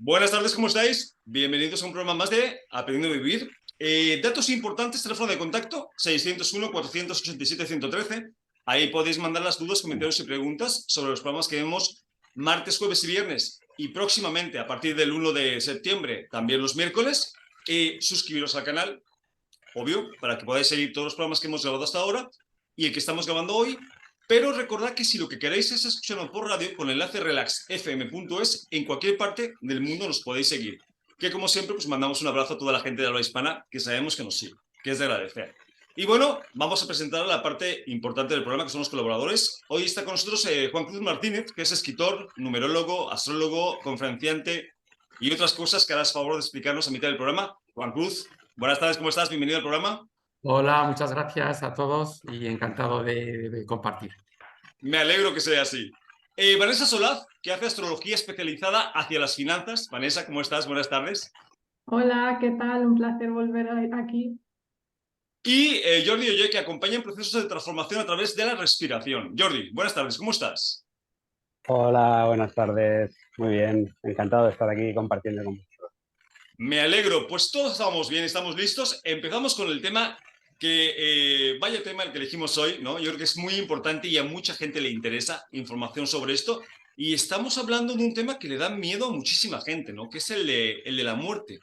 Buenas tardes, ¿cómo estáis? Bienvenidos a un programa más de Aprendiendo a Vivir. Datos importantes, teléfono de contacto 601-487-113. Ahí podéis mandar las dudas, comentarios y preguntas sobre los programas que vemos martes, jueves y viernes. Y próximamente, a partir del 1 de septiembre, también los miércoles. Suscribiros al canal, obvio, para que podáis seguir todos los programas que hemos grabado hasta ahora y el que estamos grabando hoy. Pero recordad que si lo que queréis es escucharlo por radio, con el enlace relaxfm.es, en cualquier parte del mundo nos podéis seguir. Que como siempre, pues mandamos un abrazo a toda la gente de habla hispana que sabemos que nos sigue, que es de agradecer. Y bueno, vamos a presentar la parte importante del programa, que son los colaboradores. Hoy está con nosotros Juan Cruz Martínez, que es escritor, numerólogo, astrólogo, conferenciante y otras cosas que harás favor de explicarnos a mitad del programa. Juan Cruz, buenas tardes, ¿cómo estás? Bienvenido al programa. Hola, muchas gracias a todos y encantado de compartir. Me alegro que sea así. Vanessa Solaz, que hace astrología especializada hacia las finanzas. Vanessa, ¿cómo estás? Buenas tardes. Hola, ¿qué tal? Un placer volver aquí. Y Jordi Oye, que acompaña en procesos de transformación a través de la respiración. Jordi, buenas tardes, ¿cómo estás? Hola, buenas tardes. Muy bien, encantado de estar aquí compartiendo con vosotros. Me alegro, pues todos estamos bien, estamos listos. Empezamos con el tema vaya tema el que elegimos hoy, ¿no? Yo creo que es muy importante y a mucha gente le interesa información sobre esto. Y estamos hablando de un tema que le da miedo a muchísima gente, ¿no? Que es el de la muerte.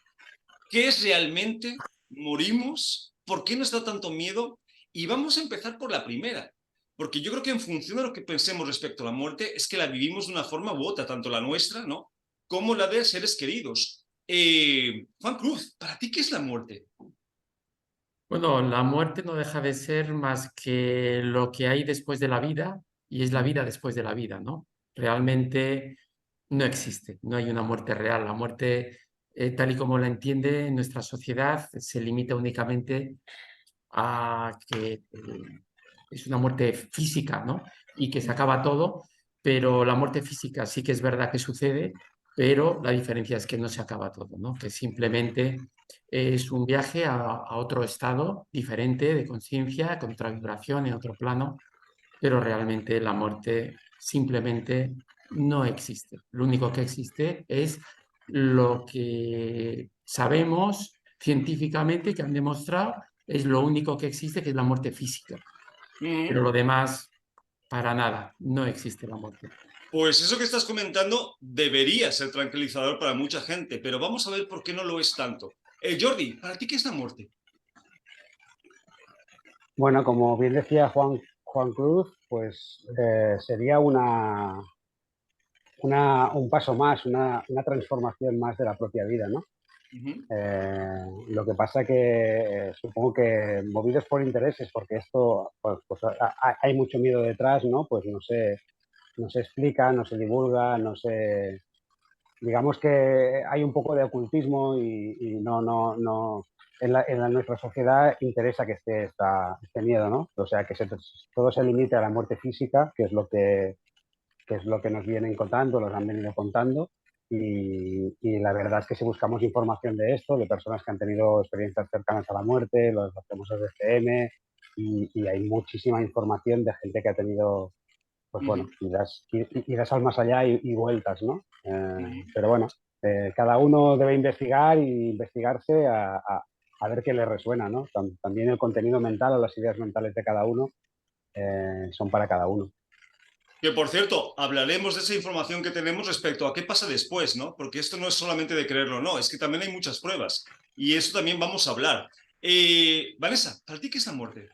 ¿Qué es realmente? ¿Morimos? ¿Por qué nos da tanto miedo? Y vamos a empezar por la primera, porque yo creo que en función de lo que pensemos respecto a la muerte, es que la vivimos de una forma u otra, tanto la nuestra, ¿no? Como la de seres queridos. Juan Cruz, ¿para ti qué es la muerte? Bueno, la muerte no deja de ser más que lo que hay después de la vida y es la vida después de la vida, ¿no? Realmente no existe, no hay una muerte real. La muerte, tal y como la entiende nuestra sociedad, se limita únicamente a que es una muerte física, ¿no? Y que se acaba todo, pero la muerte física sí que es verdad que sucede, pero la diferencia es que no se acaba todo, ¿no? Que simplemente es un viaje a otro estado diferente de conciencia, con otra vibración, en otro plano, pero realmente la muerte simplemente no existe. Lo único que existe es lo que sabemos científicamente, que han demostrado, es lo único que existe, que es la muerte física. Pero lo demás, para nada, no existe la muerte. Pues eso que estás comentando debería ser tranquilizador para mucha gente, pero vamos a ver por qué no lo es tanto. Jordi, ¿para ti qué es la muerte? Bueno, como bien decía Juan Cruz, pues sería un paso más, una transformación más de la propia vida, ¿no? Lo que pasa que supongo que movidos por intereses, porque esto, pues, hay mucho miedo detrás, ¿no? Pues no se explica, no se divulga, no se, digamos que hay un poco de ocultismo y no nuestra sociedad interesa que esté este miedo, ¿no? O sea, que todo se limite a la muerte física, que es lo que nos vienen contando, nos han venido contando. Y la verdad es que si buscamos información de esto, de personas que han tenido experiencias cercanas a la muerte, los famosos DCM, y hay muchísima información de gente que ha tenido, pues bueno, irás al más allá y vueltas, ¿no? Pero bueno, cada uno debe investigar y investigarse a ver qué le resuena, ¿no? También el contenido mental o las ideas mentales de cada uno son para cada uno. Que por cierto, hablaremos de esa información que tenemos respecto a qué pasa después, ¿no? Porque esto no es solamente de creerlo, no, es que también hay muchas pruebas. Y eso también vamos a hablar. Vanessa, ¿para ti qué es la muerte?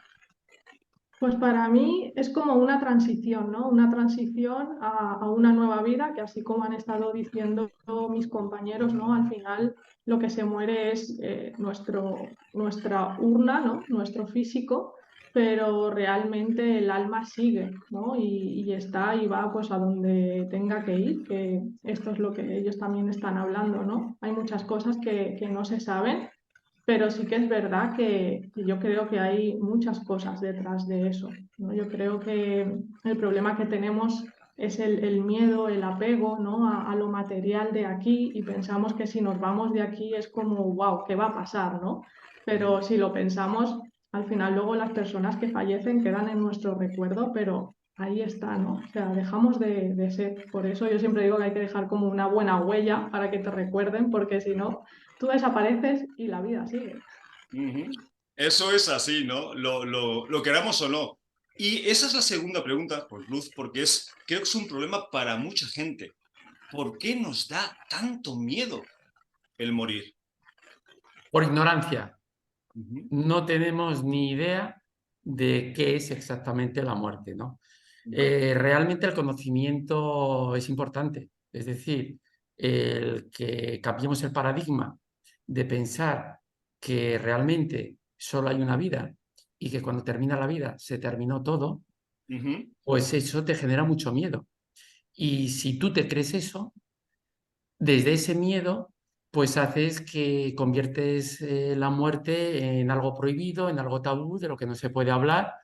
Pues para mí es como una transición, ¿no? Una transición a una nueva vida, que así como han estado diciendo mis compañeros, ¿no? Al final lo que se muere es nuestra urna, ¿no? Nuestro físico, pero realmente el alma sigue, ¿no? Y está y va pues a donde tenga que ir, que esto es lo que ellos también están hablando, ¿no? Hay muchas cosas que no se saben. Pero sí que es verdad que yo creo que hay muchas cosas detrás de eso, ¿no? Yo creo que el problema que tenemos es el miedo, el apego, ¿no? A lo material de aquí y pensamos que si nos vamos de aquí es como, wow, ¿qué va a pasar, ¿no? Pero si lo pensamos, al final luego las personas que fallecen quedan en nuestro recuerdo, pero ahí está, ¿no? O sea, dejamos de ser. Por eso yo siempre digo que hay que dejar como una buena huella para que te recuerden, porque si no, tú desapareces y la vida sigue. Eso es así, ¿no? Lo queramos o no. Y esa es la segunda pregunta, pues Luz, porque creo que es un problema para mucha gente. ¿Por qué nos da tanto miedo el morir? Por ignorancia. Ujú. No tenemos ni idea de qué es exactamente la muerte, ¿no? Realmente el conocimiento es importante, es decir, el que cambiemos el paradigma de pensar que realmente solo hay una vida y que cuando termina la vida se terminó todo, pues eso te genera mucho miedo. Y si tú te crees eso, desde ese miedo, pues haces que conviertes la muerte en algo prohibido, en algo tabú, de lo que no se puede hablar.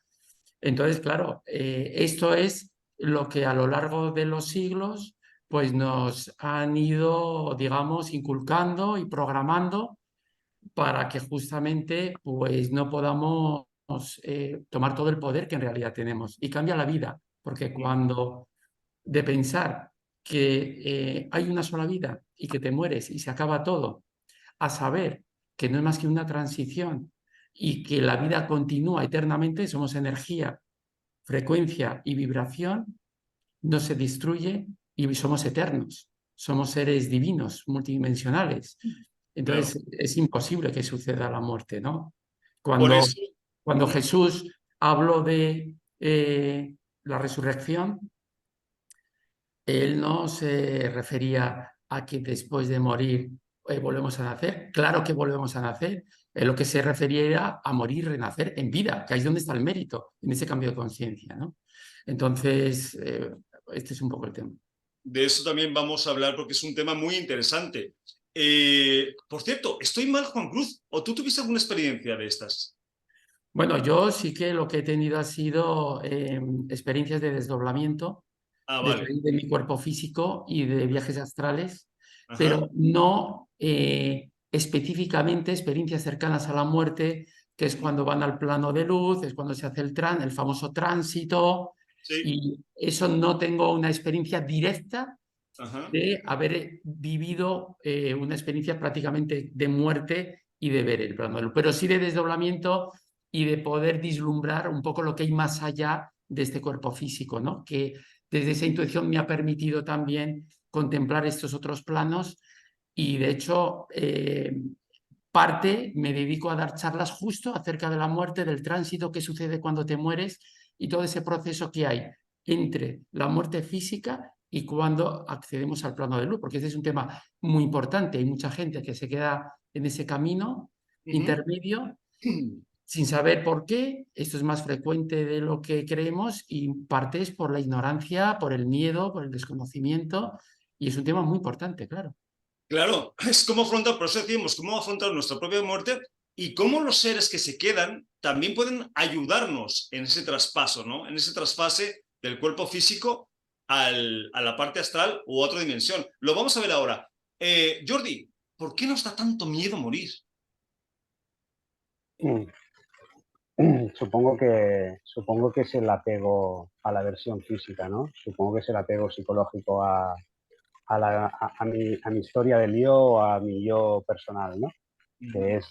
Entonces, claro, esto es lo que a lo largo de los siglos pues nos han ido, digamos, inculcando y programando para que justamente pues no podamos tomar todo el poder que en realidad tenemos. Y cambia la vida, porque cuando de pensar que hay una sola vida y que te mueres y se acaba todo, a saber que no es más que una transición y que la vida continúa eternamente, somos energía, frecuencia y vibración, no se destruye y somos eternos, somos seres divinos, multidimensionales. Claro. Entonces es imposible que suceda la muerte, ¿no? Por Cuando, eso. cuando Jesús habló de la resurrección, él no se refería a que después de morir volvemos a nacer. Claro que volvemos a nacer. Lo que se refería era a morir y renacer en vida, que ahí es donde está el mérito, en ese cambio de conciencia, ¿no? Entonces, este es un poco el tema. De eso también vamos a hablar porque es un tema muy interesante. Por cierto, ¿estoy mal, Juan Cruz? ¿O tú tuviste alguna experiencia de estas? Bueno, yo sí que lo que he tenido ha sido experiencias de desdoblamiento, Ah, de vale. salir de mi cuerpo físico y de viajes astrales, Ajá. pero no específicamente experiencias cercanas a la muerte, que es cuando van al plano de luz, es cuando se hace el famoso tránsito, Sí. y eso no tengo una experiencia directa Ajá. de haber vivido una experiencia prácticamente de muerte y de ver el plano de luz, pero sí de desdoblamiento y de poder vislumbrar un poco lo que hay más allá de este cuerpo físico, ¿no? Que desde esa intuición me ha permitido también contemplar estos otros planos y de hecho me dedico a dar charlas justo acerca de la muerte, del tránsito que sucede cuando te mueres y todo ese proceso que hay entre la muerte física y cuando accedemos al plano de luz, porque este es un tema muy importante. Hay mucha gente que se queda en ese camino intermedio sin saber por qué. Esto es más frecuente de lo que creemos y parte es por la ignorancia, por el miedo, por el desconocimiento y es un tema muy importante, claro. Claro, es cómo afrontar, por eso decimos, cómo afrontar nuestra propia muerte y cómo los seres que se quedan también pueden ayudarnos en ese traspaso, ¿no? En ese trasfase del cuerpo físico a la parte astral u otra dimensión. Lo vamos a ver ahora. Jordi, ¿por qué nos da tanto miedo morir? Supongo que es el apego a la versión física, ¿no? Supongo que es el apego psicológico a mi historia del yo o a mi yo personal, ¿no? Que es,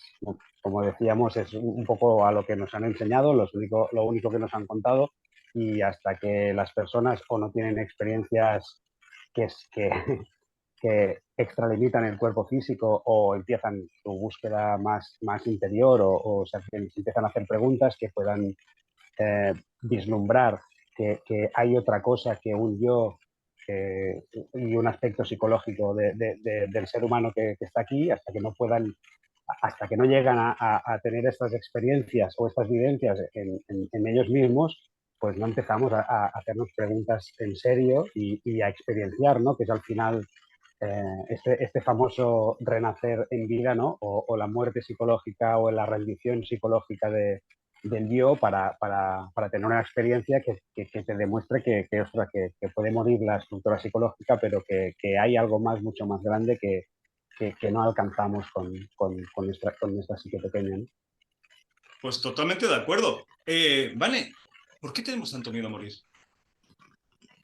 como decíamos, es un poco a lo que nos han enseñado, lo único que nos han contado, y hasta que las personas o no tienen experiencias que, que extralimitan el cuerpo físico o empiezan su búsqueda más interior o se empiezan a hacer preguntas que puedan vislumbrar que hay otra cosa que un yo y un aspecto psicológico del ser humano que está aquí, hasta que no llegan a tener estas experiencias o estas vivencias en ellos mismos, pues no empezamos a hacernos preguntas en serio y a experienciar, ¿no? Que es al final este famoso renacer en vida, ¿no? O la muerte psicológica o la rendición psicológica del yo para tener una experiencia que te demuestre que puede morir la estructura psicológica, pero que hay algo mucho más grande que no alcanzamos con nuestra psique pequeña, ¿no? Pues totalmente de acuerdo. Vane, ¿por qué tenemos tanto miedo a morir?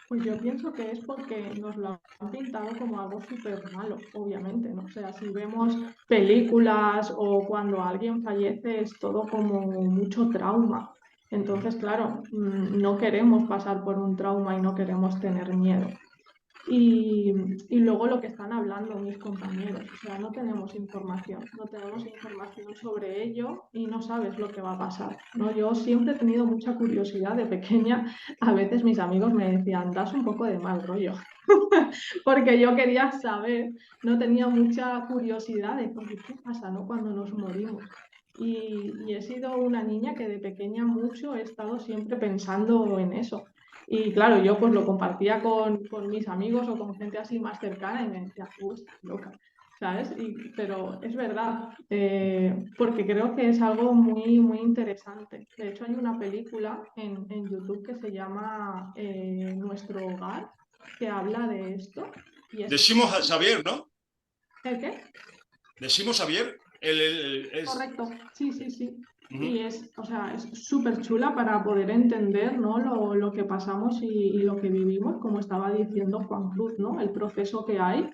Pues yo pienso que es porque nos lo han pintado como algo súper malo, obviamente, ¿no? O sea, si vemos películas o cuando alguien fallece es todo como mucho trauma. Entonces, claro, no queremos pasar por un trauma y no queremos tener miedo. Y luego lo que están hablando mis compañeros, o sea, no tenemos información sobre ello y no sabes lo que va a pasar, ¿no? Yo siempre he tenido mucha curiosidad de pequeña, a veces mis amigos me decían, das un poco de mal rollo, porque yo quería saber, no tenía mucha curiosidad de "Oye, qué pasa, ¿no? Cuando nos morimos". Y he sido una niña que de pequeña mucho he estado siempre pensando en eso. Y claro, yo pues lo compartía con mis amigos o con gente así más cercana y me decía, estás loca, ¿sabes? Pero es verdad, porque creo que es algo muy, muy interesante. De hecho, hay una película en YouTube que se llama Nuestro Hogar, que habla de esto. Y De es... Shimo Xavier, ¿no? ¿El qué? De Shimo Xavier. Es... Correcto, sí, sí, sí. Y Ujú. es, o sea, es súper chula para poder entender, ¿no? lo que pasamos y lo que vivimos, como estaba diciendo Juan Cruz, ¿no? El proceso que hay.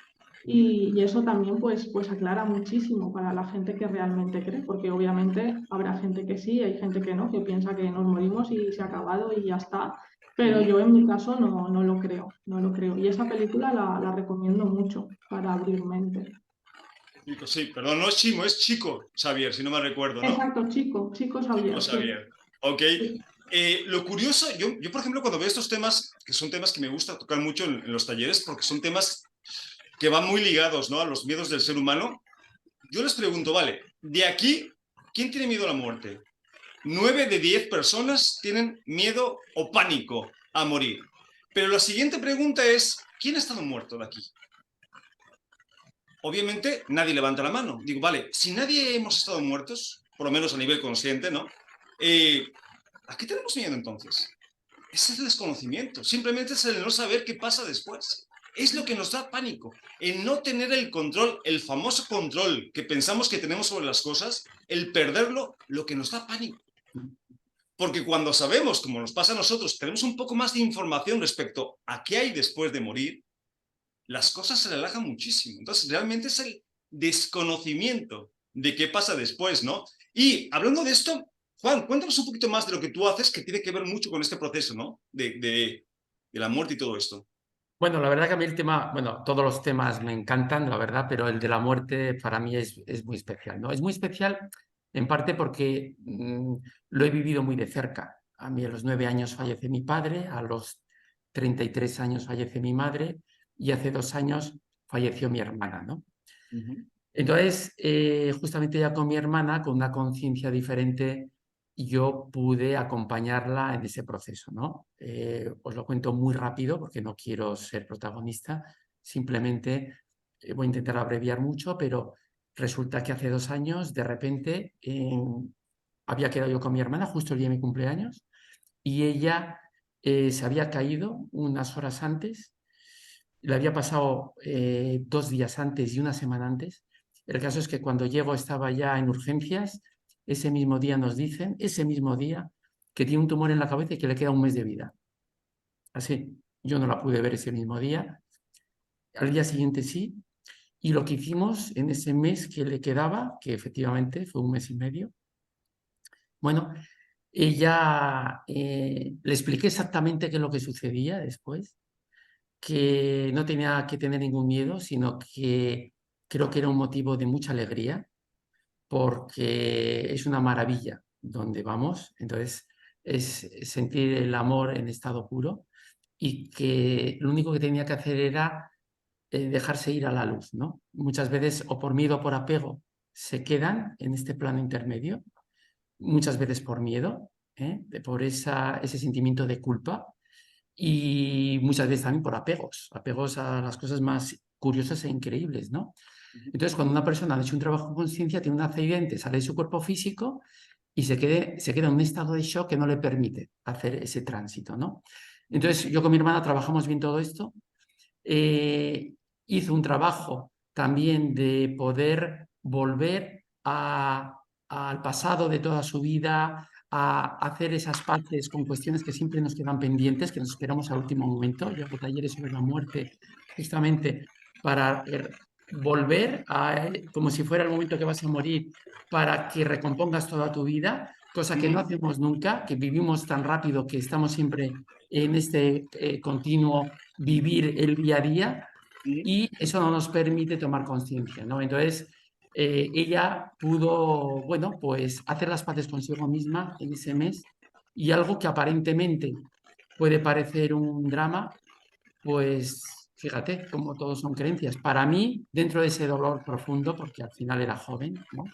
Y eso también pues aclara muchísimo para la gente que realmente cree, porque obviamente habrá gente que sí, hay gente que no, que piensa que nos morimos y se ha acabado y ya está. Pero Ujú. yo en mi caso no lo creo, no lo creo. Y esa película la recomiendo mucho para abrir mente. Sí, perdón, no es Chimo, es Chico Xavier, si no me recuerdo, ¿no? Exacto, chico Chico Xavier, sí. Xavier. Ok. Sí. Lo curioso, yo, por ejemplo, cuando veo estos temas, que son temas que me gusta tocar mucho en los talleres, porque son temas que van muy ligados, ¿no? A los miedos del ser humano, yo les pregunto, vale, de aquí, ¿quién tiene miedo a la muerte? 9 de 10 personas tienen miedo o pánico a morir. Pero la siguiente pregunta es, ¿quién ha estado muerto de aquí? Obviamente nadie levanta la mano. Digo, vale, si nadie hemos estado muertos, por lo menos a nivel consciente, ¿no? ¿A qué tenemos miedo entonces? Ese es el desconocimiento. Simplemente es el no saber qué pasa después. Es lo que nos da pánico. El no tener el control, el famoso control que pensamos que tenemos sobre las cosas, el perderlo, lo que nos da pánico. Porque cuando sabemos, como nos pasa a nosotros, tenemos un poco más de información respecto a qué hay después de morir, las cosas se relajan muchísimo. Entonces, realmente es el desconocimiento de qué pasa después, ¿no? Y hablando de esto, Juan, cuéntanos un poquito más de lo que tú haces, que tiene que ver mucho con este proceso, ¿no? De la muerte y todo esto. Bueno, la verdad que a mí el tema, bueno, todos los temas me encantan, la verdad, pero el de la muerte para mí es muy especial, ¿no? Es muy especial en parte porque lo he vivido muy de cerca. A mí a los 9 años fallece mi padre, a los 33 años fallece mi madre y hace 2 años falleció mi hermana, ¿no? Entonces, justamente ya con mi hermana, con una conciencia diferente, yo pude acompañarla en ese proceso, ¿no? Os lo cuento muy rápido porque no quiero ser protagonista, simplemente voy a intentar abreviar mucho, pero resulta que hace 2 años, de repente, había quedado yo con mi hermana justo el día de mi cumpleaños y ella se había caído unas horas antes, le había pasado 2 días antes y una semana antes. El caso es que cuando llego estaba ya en urgencias. Ese mismo día nos dicen, ese mismo día, que tiene un tumor en la cabeza y que le queda un mes de vida. Así, yo no la pude ver ese mismo día. Al día siguiente sí. Y lo que hicimos en ese mes que le quedaba, que efectivamente fue un mes y medio, bueno, ella le expliqué exactamente qué es lo que sucedía después, que no tenía que tener ningún miedo, sino que creo que era un motivo de mucha alegría, porque es una maravilla donde vamos. Entonces, es sentir el amor en estado puro y que lo único que tenía que hacer era dejarse ir a la luz, ¿no? Muchas veces, o por miedo o por apego, se quedan en este plano intermedio, muchas veces por miedo, por ese sentimiento de culpa y muchas veces también por apegos a las cosas más curiosas e increíbles, ¿no? Entonces, cuando una persona ha hecho un trabajo con conciencia, tiene un accidente, sale de su cuerpo físico y se queda en un estado de shock que no le permite hacer ese tránsito, ¿no? Entonces, yo con mi hermana trabajamos bien todo esto. Hizo un trabajo también de poder volver al pasado de toda su vida, a hacer esas paces con cuestiones que siempre nos quedan pendientes, que nos esperamos al último momento. Yo hago talleres sobre la muerte justamente para volver a, como si fuera el momento que vas a morir, para que recompongas toda tu vida, cosa que no hacemos nunca, que vivimos tan rápido que estamos siempre en este continuo vivir el día a día, y eso no nos permite tomar conciencia, ¿no? Entonces, ella pudo, bueno, pues hacer las paces consigo misma en ese mes, y algo que aparentemente puede parecer un drama, pues fíjate cómo todos son creencias. Para mí, dentro de ese dolor profundo, porque al final era joven, ¿no?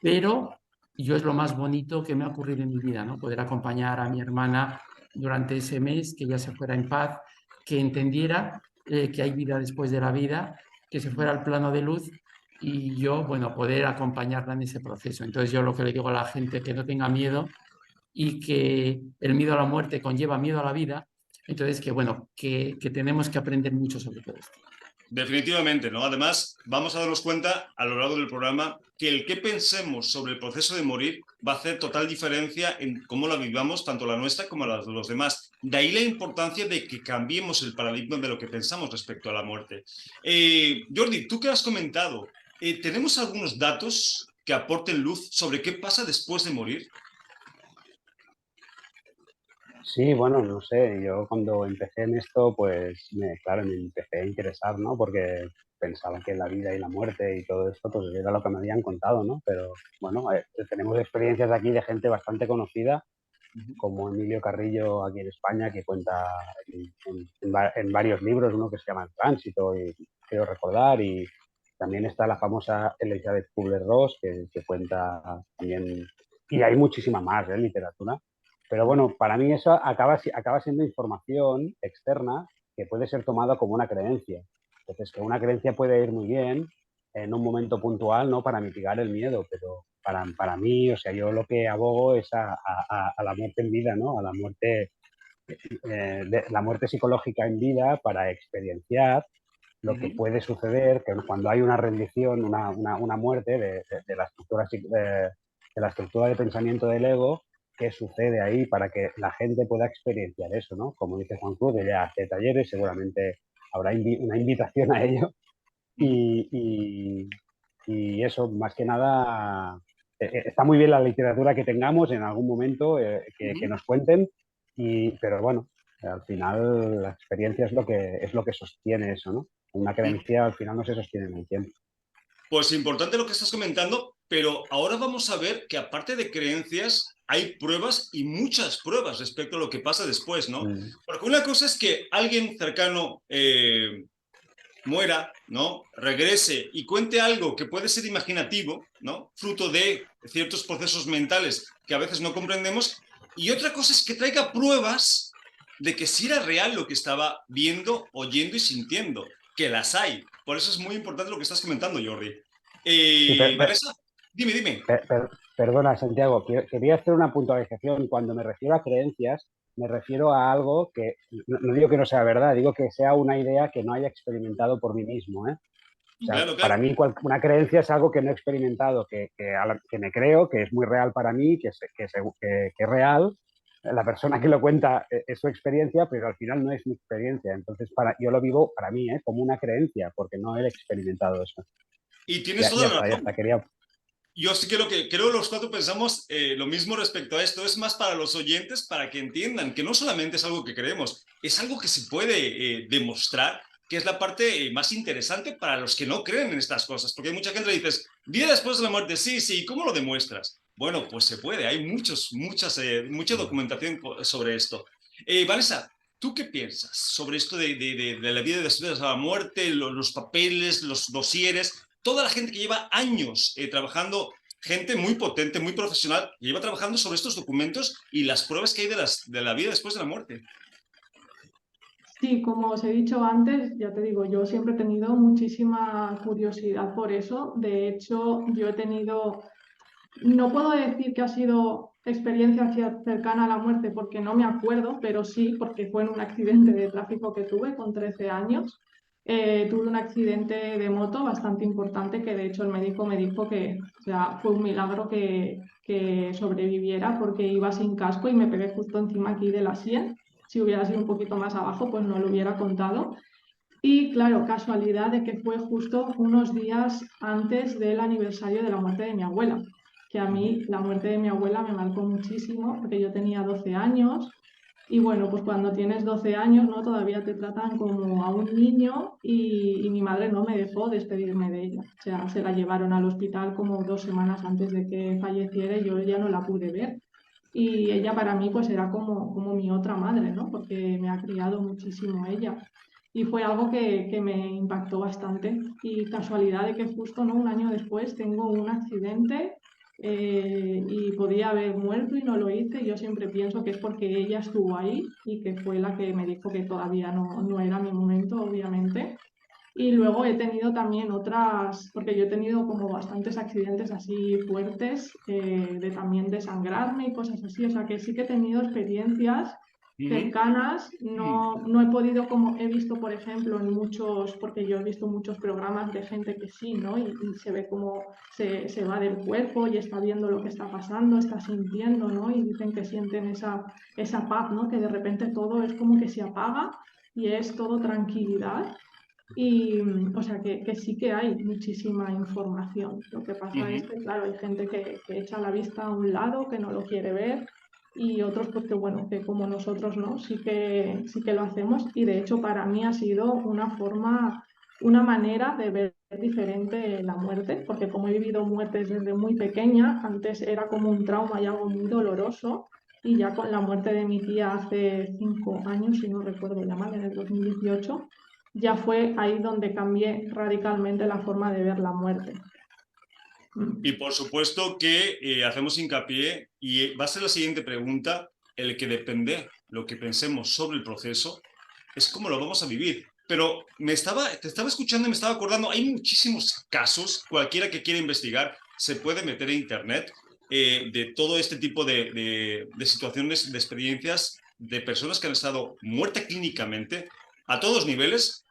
Pero yo es lo más bonito que me ha ocurrido en mi vida, ¿no? Poder acompañar a mi hermana durante ese mes, que ella se fuera en paz, que entendiera que hay vida después de la vida, que se fuera al plano de luz, y yo, bueno, poder acompañarla en ese proceso. Entonces yo lo que le digo a la gente, que no tenga miedo, y que el miedo a la muerte conlleva miedo a la vida, entonces que, bueno, que tenemos que aprender mucho sobre todo esto. Definitivamente, ¿no? Además, vamos a darnos cuenta a lo largo del programa que el que pensemos sobre el proceso de morir va a hacer total diferencia en cómo la vivamos, tanto la nuestra como la de los demás. De ahí la importancia de que cambiemos el paradigma de lo que pensamos respecto a la muerte. Jordi, tú que has comentado, ¿tenemos algunos datos que aporten luz sobre qué pasa después de morir? Sí, bueno, no sé, yo cuando empecé en esto, pues, claro, me empecé a interesar, ¿no? Porque pensaba que la vida y la muerte y todo esto, pues era lo que me habían contado, ¿no? Pero bueno, tenemos experiencias aquí de gente bastante conocida, como Emilio Carrillo aquí en España, que cuenta en varios libros, uno que se llama El Tránsito, y quiero recordar, y también está la famosa Elizabeth Kubler-Ross, que cuenta también, y hay muchísima más literatura. Pero bueno, para mí eso acaba siendo información externa que puede ser tomada como una creencia. Entonces, que una creencia puede ir muy bien en un momento puntual, ¿no? Para mitigar el miedo, pero para mí, o sea, yo lo que abogo es a la muerte en vida, ¿no? A la muerte psicológica en vida para experienciar lo que puede suceder, que cuando hay una rendición, una muerte de la estructura de pensamiento del ego, qué sucede ahí para que la gente pueda experienciar eso, ¿no? Como dice Juan Cruz, ella hace talleres, seguramente habrá una invitación a ello. Y eso, más que nada, está muy bien la literatura que tengamos en algún momento, que nos cuenten, pero bueno, al final la experiencia es lo que sostiene eso, ¿no? Una creencia al final no se sostiene en el tiempo. Pues importante lo que estás comentando, pero ahora vamos a ver que aparte de creencias, hay pruebas y muchas pruebas respecto a lo que pasa después, ¿no? Porque una cosa es que alguien cercano muera, ¿no? Regrese y cuente algo que puede ser imaginativo, ¿no? Fruto de ciertos procesos mentales que a veces no comprendemos. Y otra cosa es que traiga pruebas de que sí era real lo que estaba viendo, oyendo y sintiendo, que las hay. Por eso es muy importante lo que estás comentando, Jordi. Sí, Vanessa, dime. Perdona, Santiago, quería hacer una puntualización. Cuando me refiero a creencias, me refiero a algo que, no digo que no sea verdad, digo que sea una idea que no haya experimentado por mí mismo, ¿eh? O sea, Claro. para mí una creencia es algo que no he experimentado, que me creo, que es muy real para mí, que es real. La persona que lo cuenta es su experiencia, pero al final no es mi experiencia. Entonces, yo lo vivo para mí, como una creencia, porque no he experimentado eso. Y tienes toda la Ya razón. está, quería... Yo sí creo que los cuatro pensamos lo mismo respecto a esto. Es más para los oyentes, para que entiendan que no solamente es algo que creemos, es algo que se puede demostrar, que es la parte más interesante para los que no creen en estas cosas. Porque hay mucha gente que dice, vida después de la muerte, sí, ¿cómo lo demuestras? Bueno, pues se puede, hay mucha documentación sobre esto. Vanessa, ¿tú qué piensas sobre esto de la vida después de la muerte, los papeles, los dosieres? Toda la gente que lleva años trabajando, gente muy potente, muy profesional, que lleva trabajando sobre estos documentos y las pruebas que hay de la vida después de la muerte. Sí, como os he dicho antes, ya te digo, yo siempre he tenido muchísima curiosidad por eso. De hecho, yo he tenido, no puedo decir que ha sido experiencia cercana a la muerte porque no me acuerdo, pero sí porque fue en un accidente de tráfico que tuve con 13 años. tuve un accidente de moto bastante importante que de hecho el médico me dijo que, o sea, fue un milagro que sobreviviera porque iba sin casco y me pegué justo encima aquí de la sien. Si hubiera sido un poquito más abajo, pues no lo hubiera contado. Y claro, casualidad de que fue justo unos días antes del aniversario de la muerte de mi abuela, que a mí la muerte de mi abuela me marcó muchísimo porque yo tenía 12 años y bueno, pues cuando tienes 12 años, ¿no? Todavía te tratan como a un niño y mi madre no me dejó despedirme de ella. O sea, se la llevaron al hospital como 2 semanas antes de que falleciera y yo ya no la pude ver. Y ella para mí pues era como mi otra madre, ¿no? Porque me ha criado muchísimo ella. Y fue algo que me impactó bastante. Y casualidad de que justo, ¿no? Un año después tengo un accidente y podía haber muerto y no lo hice. Yo siempre pienso que es porque ella estuvo ahí y que fue la que me dijo que todavía no era mi momento, obviamente. Y luego he tenido también otras, porque yo he tenido como bastantes accidentes así fuertes, de también desangrarme y cosas así. O sea que sí que he tenido experiencias cercanas. No he podido, como he visto, por ejemplo, en muchos, porque yo he visto muchos programas de gente que sí, ¿no? Y se ve cómo se va del cuerpo y está viendo lo que está pasando, está sintiendo, ¿no? Y dicen que sienten esa paz, ¿no? Que de repente todo es como que se apaga y es todo tranquilidad. Y, o sea, que sí que hay muchísima información. Lo que pasa es que, claro, hay gente que echa la vista a un lado, que no lo quiere ver, y otros, pues que, bueno, que como nosotros, ¿no? Sí que lo hacemos. Y de hecho, para mí ha sido una forma, una manera de ver diferente la muerte, porque como he vivido muertes desde muy pequeña, antes era como un trauma y algo muy doloroso. Y ya con la muerte de mi tía hace 5 años, si no recuerdo ya mal, en el 2018, ya fue ahí donde cambié radicalmente la forma de ver la muerte. Y por supuesto que hacemos hincapié, y va a ser la siguiente pregunta, el que depende lo que pensemos sobre el proceso, es cómo lo vamos a vivir. Pero te estaba escuchando y me estaba acordando, hay muchísimos casos, cualquiera que quiera investigar se puede meter en internet, de todo este tipo de situaciones, de experiencias de personas que han estado muertas clínicamente a todos niveles,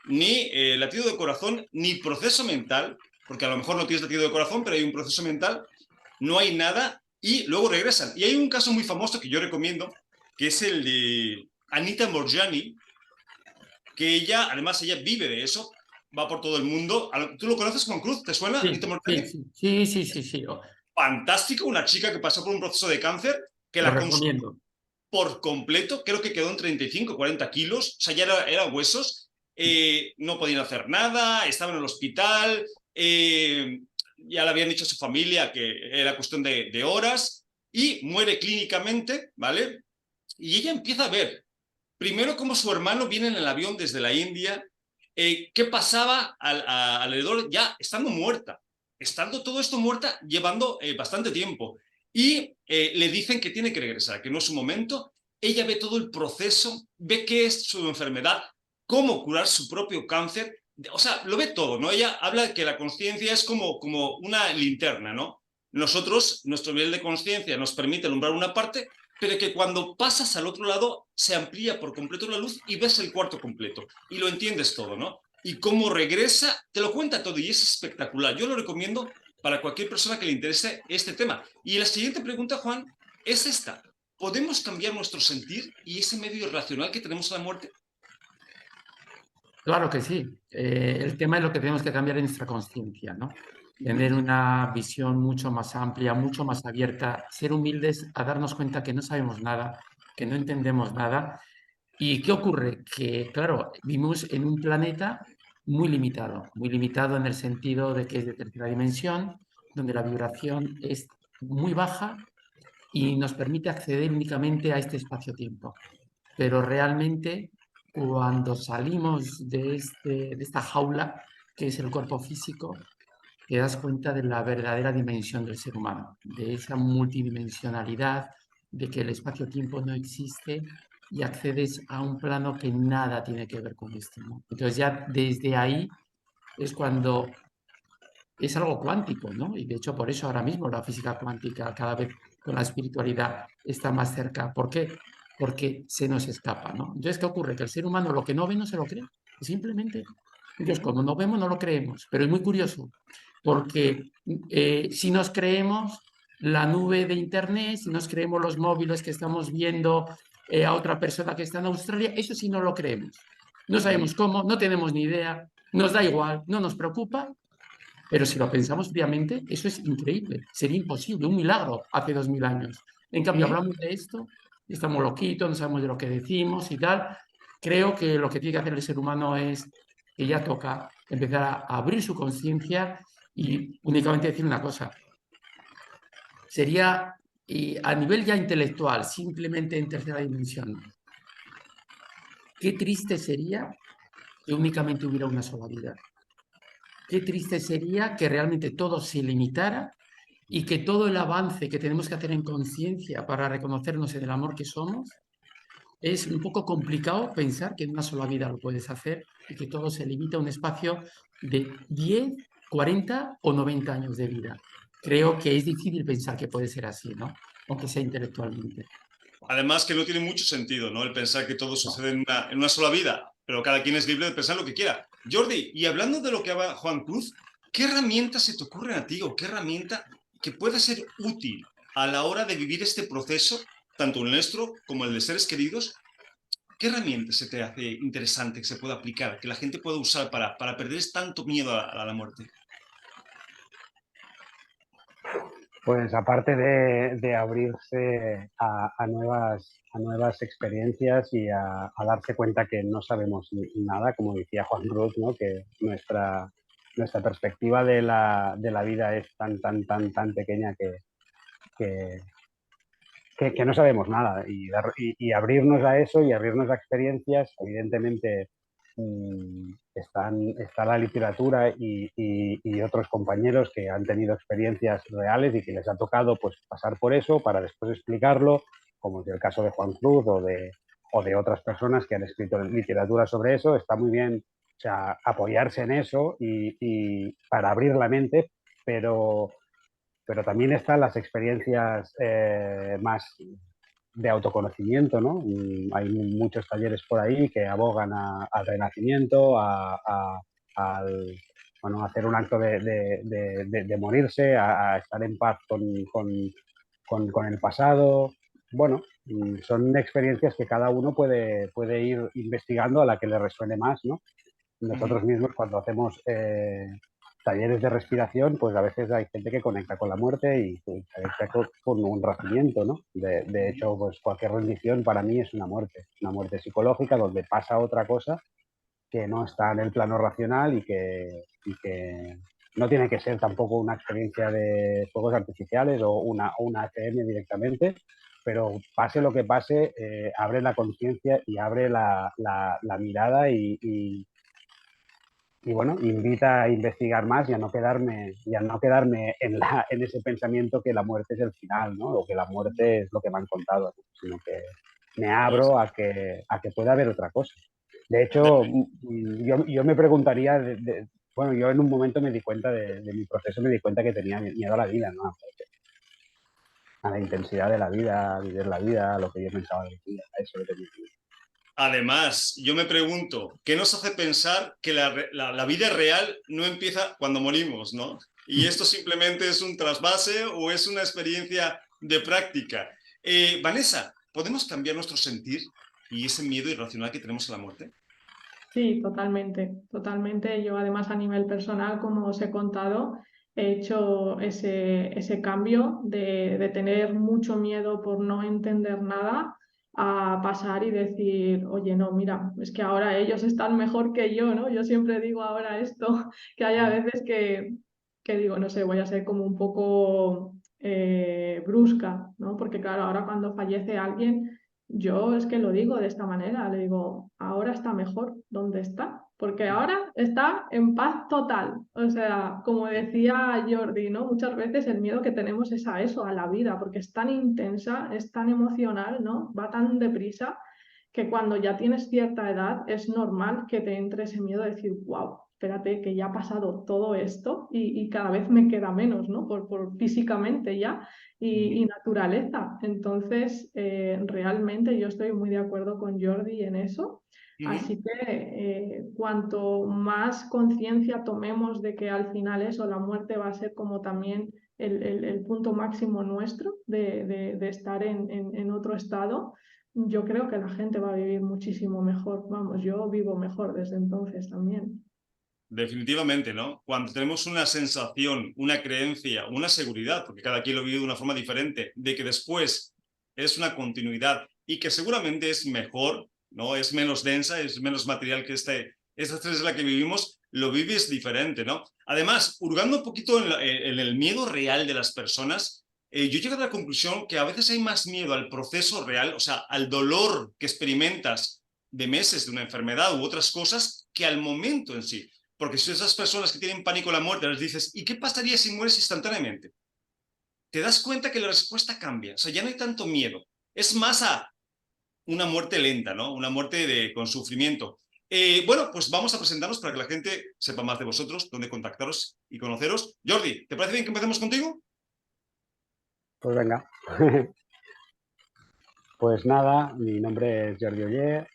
ni latido de corazón, ni proceso mental, porque a lo mejor no tienes latido de corazón, pero hay un proceso mental, no hay nada, y luego regresan. Y hay un caso muy famoso que yo recomiendo, que es el de Anita Moorjani, que además ella vive de eso, va por todo el mundo. ¿Tú lo conoces, Juan Cruz? ¿Te suena, Sí, Anita Moorjani? sí. Fantástico, una chica que pasó por un proceso de cáncer, que Lo la consumió recomiendo. por completo, creo que quedó en 35, 40 kilos, o sea, ya era huesos, no podían hacer nada, estaban en el hospital, ya le habían dicho a su familia que era cuestión de horas, y muere clínicamente, ¿vale? Y ella empieza a ver, primero cómo su hermano viene en el avión desde la India, qué pasaba alrededor, ya estando muerta, estando todo esto muerta, llevando bastante tiempo. Y le dicen que tiene que regresar, que no es su momento. Ella ve todo el proceso, ve qué es su enfermedad, cómo curar su propio cáncer. O sea, lo ve todo, ¿no? Ella habla de que la conciencia es como una linterna, ¿no? Nosotros, nuestro nivel de conciencia nos permite alumbrar una parte, pero que cuando pasas al otro lado se amplía por completo la luz y ves el cuarto completo y lo entiendes todo, ¿no? Y cómo regresa, te lo cuenta todo y es espectacular. Yo lo recomiendo para cualquier persona que le interese este tema. Y la siguiente pregunta, Juan, es esta. ¿Podemos cambiar nuestro sentir y ese medio irracional que tenemos a la muerte? Claro que sí. El tema es lo que tenemos que cambiar en nuestra conciencia, ¿no? Tener una visión mucho más amplia, mucho más abierta, ser humildes a darnos cuenta que no sabemos nada, que no entendemos nada. ¿Y qué ocurre? Que, claro, vivimos en un planeta muy limitado en el sentido de que es de tercera dimensión, donde la vibración es muy baja y nos permite acceder únicamente a este espacio-tiempo. Pero realmente, cuando salimos de esta jaula, que es el cuerpo físico, te das cuenta de la verdadera dimensión del ser humano, de esa multidimensionalidad, de que el espacio-tiempo no existe y accedes a un plano que nada tiene que ver con esto, ¿no? Entonces ya desde ahí es cuando es algo cuántico, ¿no? Y de hecho por eso ahora mismo la física cuántica cada vez con la espiritualidad está más cerca. ¿Por qué? Porque se nos escapa, ¿no? Entonces, ¿qué ocurre? Que el ser humano lo que no ve no se lo cree. Simplemente Entonces, como no vemos, no lo creemos, pero es muy curioso, porque si nos creemos la nube de Internet, si nos creemos los móviles que estamos viendo a otra persona que está en Australia, eso sí no lo creemos. No sabemos cómo, no tenemos ni idea, nos da igual, no nos preocupa, pero si lo pensamos fríamente, eso es increíble, sería imposible, un milagro hace 2000 años. En cambio, hablamos de esto, estamos loquitos, no sabemos de lo que decimos y tal. Creo que lo que tiene que hacer el ser humano es que ya toca empezar a abrir su conciencia y únicamente decir una cosa. Sería, y a nivel ya intelectual, simplemente en tercera dimensión, qué triste sería que únicamente hubiera una sola vida. Qué triste sería que realmente todo se limitara y que todo el avance que tenemos que hacer en conciencia para reconocernos en el amor que somos, es un poco complicado pensar que en una sola vida lo puedes hacer y que todo se limita a un espacio de 10, 40 o 90 años de vida. Creo que es difícil pensar que puede ser así, ¿no? Aunque sea intelectualmente. Además que no tiene mucho sentido, ¿no? El pensar que todo sucede en una sola vida, pero cada quien es libre de pensar lo que quiera. Jordi, y hablando de lo que habla Juan Cruz, ¿qué herramientas se te ocurren a ti o qué herramienta que pueda ser útil a la hora de vivir este proceso, tanto el nuestro como el de seres queridos? ¿Qué herramienta se te hace interesante que se pueda aplicar, que la gente pueda usar para perder tanto miedo a la muerte? Pues aparte de abrirse a nuevas experiencias y a darse cuenta que no sabemos nada, como decía Juan Cruz, ¿no? Que nuestra perspectiva de la vida es tan pequeña que no sabemos nada. Y abrirnos a eso y abrirnos a experiencias, evidentemente está la literatura y otros compañeros que han tenido experiencias reales y que les ha tocado pues, pasar por eso para después explicarlo, como es el caso de Juan Cruz o de otras personas que han escrito literatura sobre eso. Está muy bien, o sea, apoyarse en eso y para abrir la mente, pero también están las experiencias más de autoconocimiento, ¿no? Hay muchos talleres por ahí que abogan al renacimiento, bueno, a hacer un acto de morirse, a estar en paz con el pasado. Bueno, son experiencias que cada uno puede ir investigando a la que le resuene más, ¿no? Nosotros mismos cuando hacemos talleres de respiración, pues a veces hay gente que conecta con la muerte y conecta con un renacimiento, ¿no? De hecho, pues cualquier rendición para mí es una muerte psicológica donde pasa otra cosa que no está en el plano racional y que no tiene que ser tampoco una experiencia de fuegos artificiales o una ATM directamente, pero pase lo que pase, abre la conciencia y abre la mirada y bueno, invita a investigar más y a no quedarme en ese pensamiento que la muerte es el final, ¿no? O que la muerte es lo que me han contado, ¿no? Sino que me abro a que pueda haber otra cosa. De hecho, yo me preguntaría, bueno, yo en un momento me di cuenta de mi proceso, me di cuenta que tenía miedo a la vida, ¿no? A la intensidad de la vida, a vivir la vida, a lo que yo pensaba de la vida, a eso que tenía miedo. Además, yo me pregunto, ¿qué nos hace pensar que la vida real no empieza cuando morimos, ¿no? Y esto simplemente es un trasvase o es una experiencia de práctica. Vanessa, ¿podemos cambiar nuestro sentir y ese miedo irracional que tenemos a la muerte? Sí, totalmente, totalmente. Yo además a nivel personal, como os he contado, he hecho ese cambio de tener mucho miedo por no entender nada a pasar y decir, oye, no, mira, es que ahora ellos están mejor que yo, ¿no? Yo siempre digo ahora esto, que hay a veces que digo, no sé, voy a ser como un poco brusca, ¿no? Porque claro, ahora cuando fallece alguien yo es que lo digo de esta manera, le digo, ahora está mejor donde está, porque ahora está en paz total. O sea, como decía Jordi, ¿no? Muchas veces el miedo que tenemos es a eso, a la vida, porque es tan intensa, es tan emocional, ¿no? Va tan deprisa que cuando ya tienes cierta edad es normal que te entre ese miedo de decir, wow, espérate, que ya ha pasado todo esto y cada vez me queda menos, ¿no? Por físicamente ya y naturaleza. Entonces, realmente yo estoy muy de acuerdo con Jordi en eso, Así que cuanto más conciencia tomemos de que al final eso, la muerte va a ser como también el punto máximo nuestro de estar en otro estado, yo creo que la gente va a vivir muchísimo mejor. Vamos, yo vivo mejor desde entonces también. Definitivamente, ¿no? Cuando tenemos una sensación, una creencia, una seguridad, porque cada quien lo vive de una forma diferente, de que después es una continuidad y que seguramente es mejor, ¿no? Es menos densa, es menos material que esta tres es la que vivimos, lo vives diferente, ¿no? Además, hurgando un poquito en el miedo real de las personas, yo he llegado a la conclusión que a veces hay más miedo al proceso real, o sea, al dolor que experimentas de meses de una enfermedad u otras cosas, que al momento en sí. Porque si esas personas que tienen pánico a la muerte les dices, ¿y qué pasaría si mueres instantáneamente? Te das cuenta que la respuesta cambia. O sea, ya no hay tanto miedo. Es más a una muerte lenta, ¿no? Una muerte con sufrimiento. Bueno, pues vamos a presentarnos para que la gente sepa más de vosotros, dónde contactaros y conoceros. Jordi, ¿te parece bien que empecemos contigo? Pues venga. Pues nada, mi nombre es Jordi Oller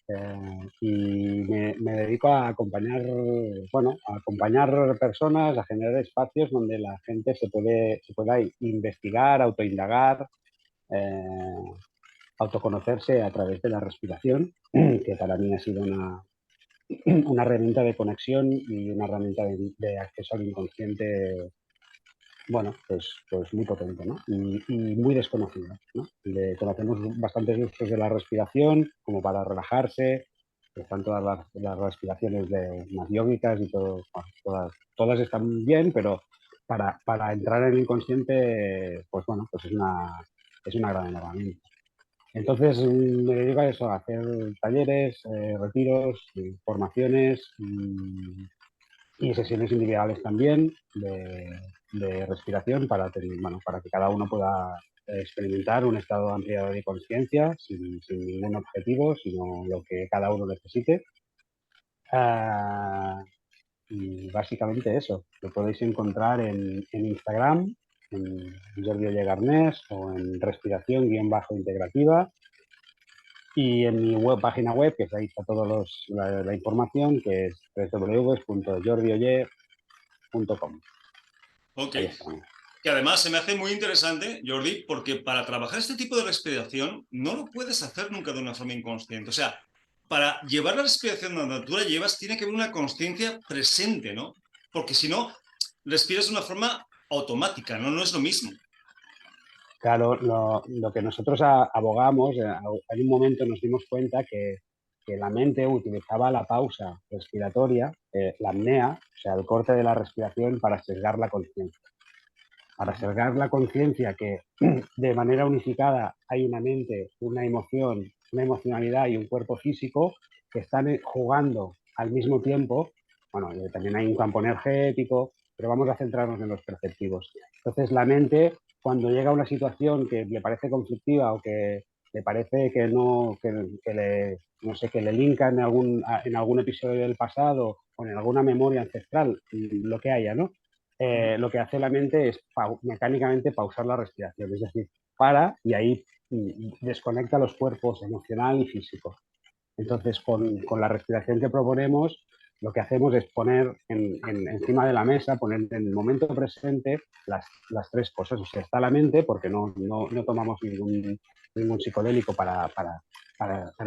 y me dedico a acompañar, bueno, a acompañar personas, a generar espacios donde la gente se pueda investigar, autoindagar, autoconocerse a través de la respiración, que para mí ha sido una herramienta de conexión y una herramienta de acceso al inconsciente, bueno, pues muy potente, ¿no? Y muy desconocida, ¿no? Conocemos bastantes usos de la respiración como para relajarse, están todas las respiraciones más yógicas y todo, bueno, todas están bien, pero para entrar en el inconsciente, pues bueno, pues es una gran herramienta. Entonces me dedico a eso, a hacer talleres, retiros, formaciones y sesiones individuales también de respiración para que cada uno pueda experimentar un estado ampliado de conciencia sin ningún objetivo, sino lo que cada uno necesite. Y básicamente eso, lo podéis encontrar en Instagram, en Jordi Oller Garnés o en respiración-integrativa. Y en mi página web, que ahí está toda la información, que es www.jordioller.com. Ok. Que además se me hace muy interesante, Jordi, porque para trabajar este tipo de respiración no lo puedes hacer nunca de una forma inconsciente. O sea, para llevar la respiración donde tú la llevas, tiene que haber una consciencia presente, ¿no? Porque si no, respiras de una forma automática, ¿no? No es lo mismo. Claro, lo que nosotros abogamos, en un momento nos dimos cuenta que la mente utilizaba la pausa respiratoria, la apnea, o sea, el corte de la respiración para sesgar la conciencia. Para sesgar la conciencia que de manera unificada hay una mente, una emoción, una emocionalidad y un cuerpo físico que están jugando al mismo tiempo. Bueno, también hay un campo energético, pero vamos a centrarnos en los perceptivos. Entonces la mente, cuando llega a una situación que le parece conflictiva o que le parece que no le linka en algún episodio del pasado o en alguna memoria ancestral, lo que haya, ¿no? Lo que hace la mente es mecánicamente pausar la respiración, es decir, para y ahí desconecta los cuerpos emocional y físico. Entonces, con la respiración que proponemos, lo que hacemos es poner encima de la mesa, poner en el momento presente las tres cosas. O sea, está la mente, porque no tomamos ningún psicodélico para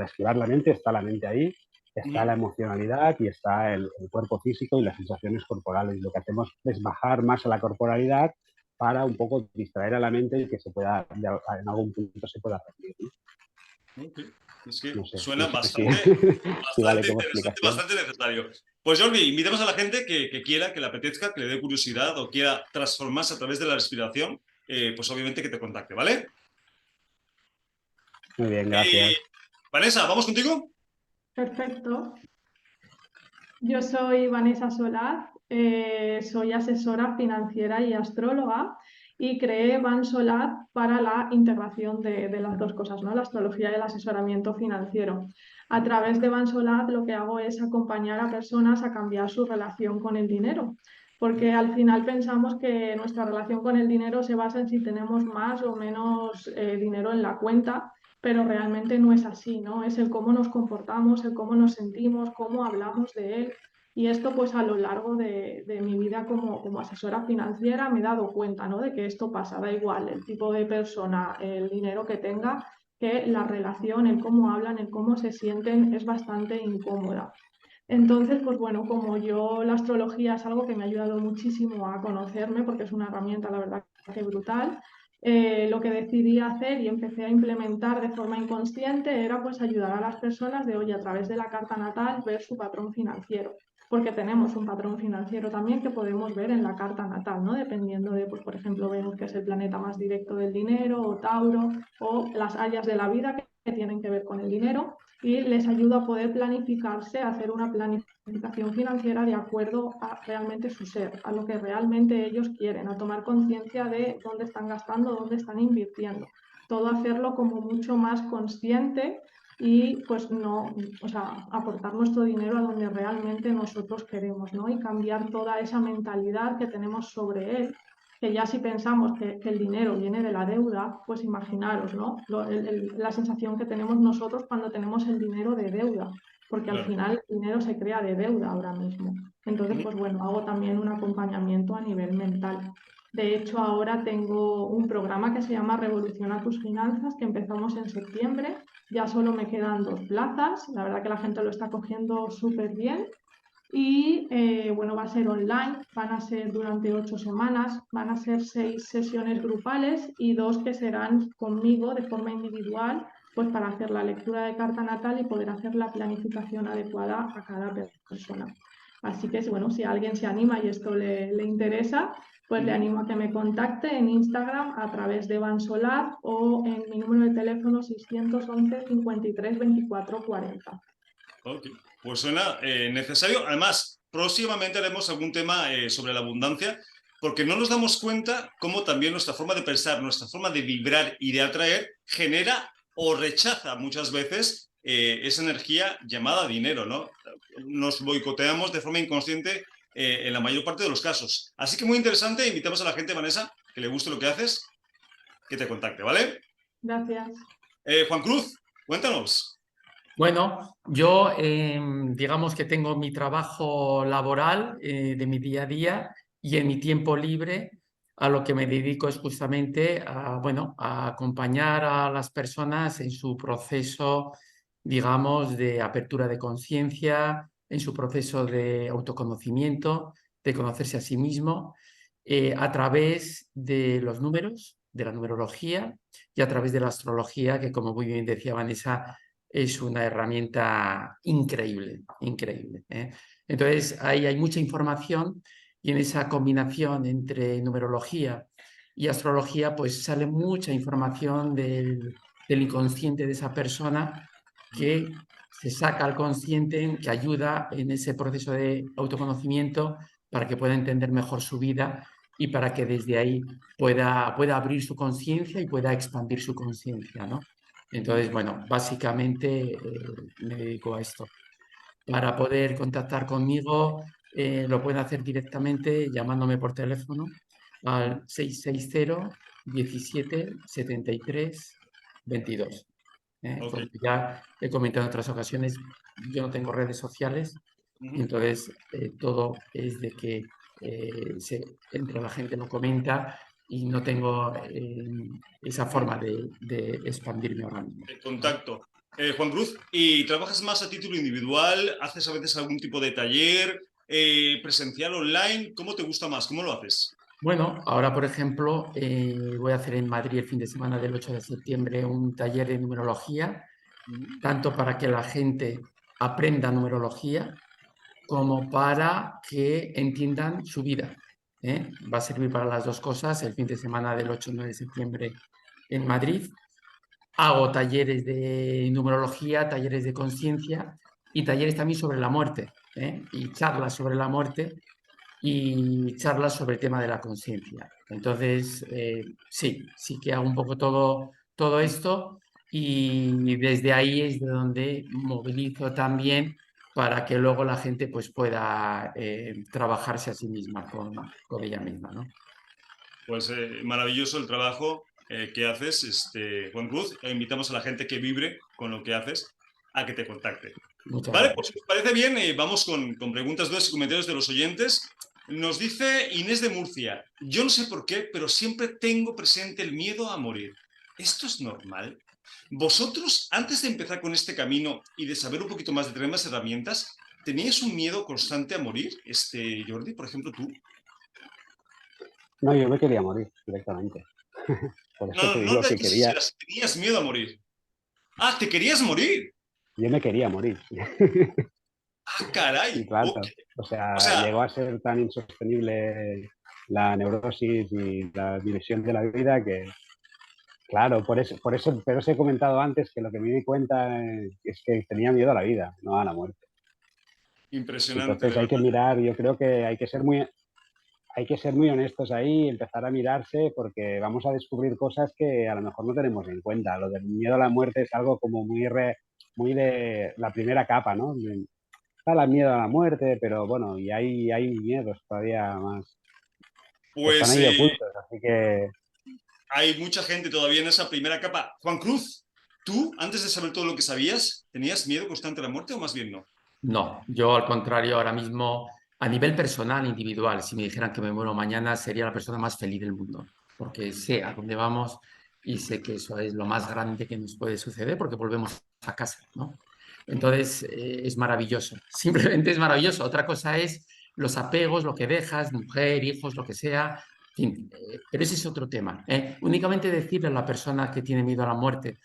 esquivar la mente, está la mente ahí, está la emocionalidad y está el cuerpo físico y las sensaciones corporales. Lo que hacemos es bajar más a la corporalidad para un poco distraer a la mente y que en algún punto se pueda rendir, ¿no? Okay. Es que no sé, suena si bastante vale como interesante, bastante necesario. Pues Jordi, invitamos a la gente que quiera, que le apetezca, que le dé curiosidad o quiera transformarse a través de la respiración, pues obviamente que te contacte, ¿vale? Muy bien, gracias. Vanessa, ¿vamos contigo? Perfecto. Yo soy Vanessa Solaz, soy asesora financiera y astróloga y creé Van Solaz para la integración de las dos cosas, ¿no? La astrología y el asesoramiento financiero. A través de Van Solaz lo que hago es acompañar a personas a cambiar su relación con el dinero, porque al final pensamos que nuestra relación con el dinero se basa en si tenemos más o menos dinero en la cuenta. pero realmente no es así, ¿no? Es el cómo nos comportamos, el cómo nos sentimos, cómo hablamos de él. Y esto pues a lo largo de mi vida como asesora financiera me he dado cuenta, ¿no? De que esto pasa, da igual el tipo de persona, el dinero que tenga, que la relación, el cómo hablan, el cómo se sienten es bastante incómoda. Entonces, pues bueno, como yo la astrología es algo que me ha ayudado muchísimo a conocerme, porque es una herramienta, la verdad, que brutal, lo que decidí hacer y empecé a implementar de forma inconsciente era pues ayudar a las personas de, oye, a través de la carta natal, ver su patrón financiero, porque tenemos un patrón financiero también que podemos ver en la carta natal, ¿no? Dependiendo de, pues, por ejemplo, Venus, que es el planeta más directo del dinero, o Tauro, o las áreas de la vida que tienen que ver con el dinero, y les ayuda a poder planificarse, a hacer una planificación financiera de acuerdo a realmente su ser, a lo que realmente ellos quieren, a tomar conciencia de dónde están gastando, dónde están invirtiendo. Todo hacerlo como mucho más consciente y pues no, o sea, aportar nuestro dinero a donde realmente nosotros queremos, ¿no? Y cambiar toda esa mentalidad que tenemos sobre él, que ya si pensamos que el dinero viene de la deuda, pues imaginaros, ¿no? La sensación que tenemos nosotros cuando tenemos el dinero de deuda, porque al Claro. final el dinero se crea de deuda ahora mismo. Entonces, pues bueno, hago también un acompañamiento a nivel mental. De hecho, ahora tengo un programa que se llama Revoluciona tus finanzas, que empezamos en septiembre. Ya solo me quedan 2 plazas. La verdad que la gente lo está cogiendo súper bien. Y bueno, va a ser online, van a ser durante 8 semanas, van a ser 6 sesiones grupales y 2 que serán conmigo de forma individual, pues para hacer la lectura de carta natal y poder hacer la planificación adecuada a cada persona. Así que bueno, si alguien se anima y esto le interesa, pues le animo a que me contacte en Instagram a través de Van Solar o en mi número de teléfono 611 53 24 40. Ok, pues suena necesario. Además, próximamente haremos algún tema sobre la abundancia, porque no nos damos cuenta cómo también nuestra forma de pensar, nuestra forma de vibrar y de atraer genera o rechaza muchas veces esa energía llamada dinero, ¿no? Nos boicoteamos de forma inconsciente en la mayor parte de los casos. Así que muy interesante, invitamos a la gente, Vanessa, que le guste lo que haces, que te contacte, ¿vale? Gracias. Juan Cruz, cuéntanos. Bueno, yo digamos que tengo mi trabajo laboral de mi día a día y en mi tiempo libre a lo que me dedico es justamente a, bueno, a acompañar a las personas en su proceso, digamos, de apertura de conciencia, en su proceso de autoconocimiento, de conocerse a sí mismo, a través de los números, de la numerología y a través de la astrología, que como muy bien decía Vanessa, es una herramienta increíble, increíble, ¿eh? Entonces, ahí hay mucha información y en esa combinación entre numerología y astrología, pues sale mucha información del inconsciente de esa persona que se saca al consciente, que ayuda en ese proceso de autoconocimiento para que pueda entender mejor su vida y para que desde ahí pueda abrir su conciencia y pueda expandir su conciencia, ¿no? Entonces, bueno, básicamente me dedico a esto. Para poder contactar conmigo, lo pueden hacer directamente llamándome por teléfono al 660 17 73 22. Ok. Porque ya he comentado en otras ocasiones, yo no tengo redes sociales, y entonces todo es de que entre la gente lo comenta y no tengo esa forma de expandirme ahora mismo. Contacto. Juan Cruz, ¿y trabajas más a título individual? ¿Haces a veces algún tipo de taller presencial online? ¿Cómo te gusta más? ¿Cómo lo haces? Bueno, ahora por ejemplo voy a hacer en Madrid el fin de semana del 8 de septiembre un taller de numerología, tanto para que la gente aprenda numerología como para que entiendan su vida, ¿eh? Va a servir para las dos cosas. El fin de semana del 8 y 9 de septiembre en Madrid hago talleres de numerología, talleres de conciencia y talleres también sobre la muerte, ¿eh? Y charlas sobre la muerte y charlas sobre el tema de la conciencia. Entonces, sí que hago un poco todo esto y desde ahí es de donde movilizo también para que luego la gente pues, pueda trabajarse a sí misma con ella misma, ¿no? Pues maravilloso el trabajo que haces, Juan Cruz, e invitamos a la gente que vibre con lo que haces a que te contacte. Muchas Vale, gracias. pues si os parece bien, vamos con preguntas, dudas y comentarios de los oyentes. Nos dice Inés de Murcia: yo no sé por qué, pero siempre tengo presente el miedo a morir. ¿Esto es normal? ¿Vosotros, antes de empezar con este camino y de saber un poquito más, de tener más herramientas, teníais un miedo constante a morir, Jordi, por ejemplo, tú? No, yo me quería morir directamente. Por eso te No, no digo te que quería... si tenías miedo a morir. ¡Ah, te querías morir! Yo me quería morir. ¡Ah, caray! Y claro, Okay. o sea, O sea, llegó a ser tan insostenible la neurosis y la división de la vida que, claro, pero os he comentado antes que lo que me di cuenta es que tenía miedo a la vida, no a la muerte. impresionante, Entonces de hay que verdad. mirar, yo creo que hay que ser muy honestos ahí, empezar a mirarse porque vamos a descubrir cosas que a lo mejor no tenemos en cuenta. Lo del miedo a la muerte es algo como muy de la primera capa, ¿no? Está el miedo a la muerte, pero bueno, y hay miedos todavía más que están Pues ahí ocultos, así que hay mucha gente todavía en esa primera capa. Juan Cruz, ¿tú, antes de saber todo lo que sabías, tenías miedo constante a la muerte o más bien no? No, yo al contrario, ahora mismo, a nivel personal, individual, si me dijeran que me muero mañana, sería la persona más feliz del mundo, porque sé a dónde vamos y sé que eso es lo más grande que nos puede suceder, porque volvemos a casa, ¿no? Entonces, es maravilloso, simplemente es maravilloso. Otra cosa es los apegos, lo que dejas, mujer, hijos, lo que sea, en fin, pero ese es otro tema, ¿eh? Únicamente decirle a la persona que tiene miedo a la muerte,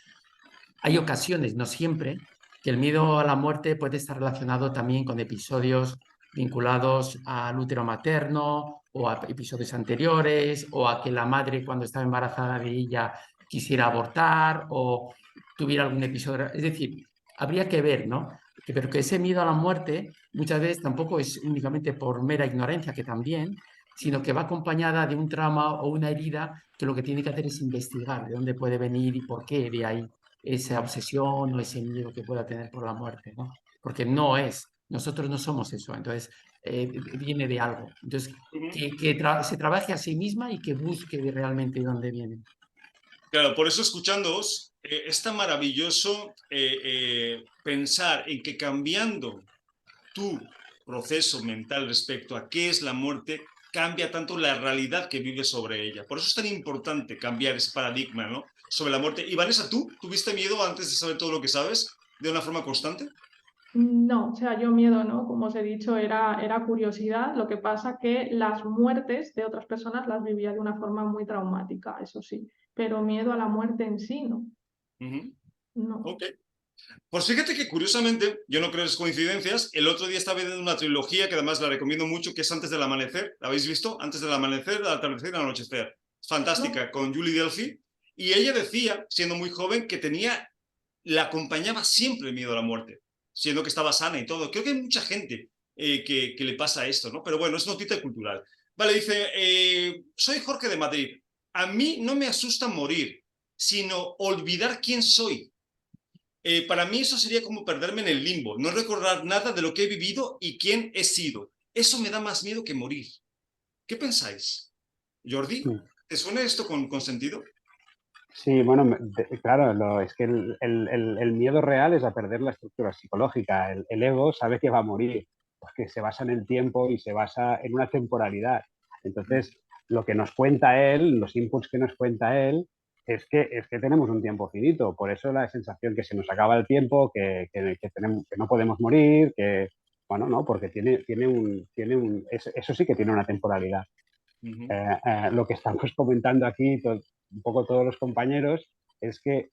hay ocasiones, no siempre, que el miedo a la muerte puede estar relacionado también con episodios vinculados al útero materno o a episodios anteriores o a que la madre cuando estaba embarazada de ella quisiera abortar o tuviera algún episodio. Es decir, habría que ver, ¿no? Pero que ese miedo a la muerte muchas veces tampoco es únicamente por mera ignorancia, que también, sino que va acompañada de un trauma o una herida que lo que tiene que hacer es investigar de dónde puede venir y por qué de ahí esa obsesión o ese miedo que pueda tener por la muerte, ¿no? Porque no es, nosotros no somos eso, entonces viene de algo. Entonces, se trabaje a sí misma y que busque realmente de dónde viene. Claro, por eso escuchándoos, es tan maravilloso pensar en que cambiando tu proceso mental respecto a qué es la muerte, cambia tanto la realidad que vives sobre ella. Por eso es tan importante cambiar ese paradigma, ¿no?, sobre la muerte. Y Vanessa, ¿tú tuviste miedo antes de saber todo lo que sabes de una forma constante? No, o sea, yo miedo, ¿no? Como os he dicho, era curiosidad. Lo que pasa que las muertes de otras personas las vivía de una forma muy traumática, eso sí. Pero miedo a la muerte en sí, no. No. Ok. Pues fíjate que curiosamente, yo no creo en las coincidencias, el otro día estaba viendo una trilogía que además la recomiendo mucho, que es Antes del Amanecer. ¿La habéis visto? Antes del Amanecer, al atardecer y al anochecer. No. Fantástica, con Julie Delphi. Y ella decía, siendo muy joven, que la acompañaba siempre el miedo a la muerte, siendo que estaba sana y todo. Creo que hay mucha gente que le pasa esto, ¿no? Pero bueno, es notita cultural. Vale, dice, soy Jorge de Madrid. A mí no me asusta morir, sino olvidar quién soy. Para mí eso sería como perderme en el limbo, no recordar nada de lo que he vivido y quién he sido. Eso me da más miedo que morir. ¿Qué pensáis? Jordi, ¿te suena esto con sentido? sí, bueno, claro, es que el miedo real es a perder la estructura psicológica. El ego sabe que va a morir, porque se basa en el tiempo y se basa en una temporalidad. Entonces, lo que nos cuenta él, los inputs que nos cuenta él, es que tenemos un tiempo finito. Por eso la sensación que se nos acaba el tiempo, que no podemos morir, que, bueno, no, porque eso sí que tiene una temporalidad. Lo que estamos comentando aquí, un poco todos los compañeros, es que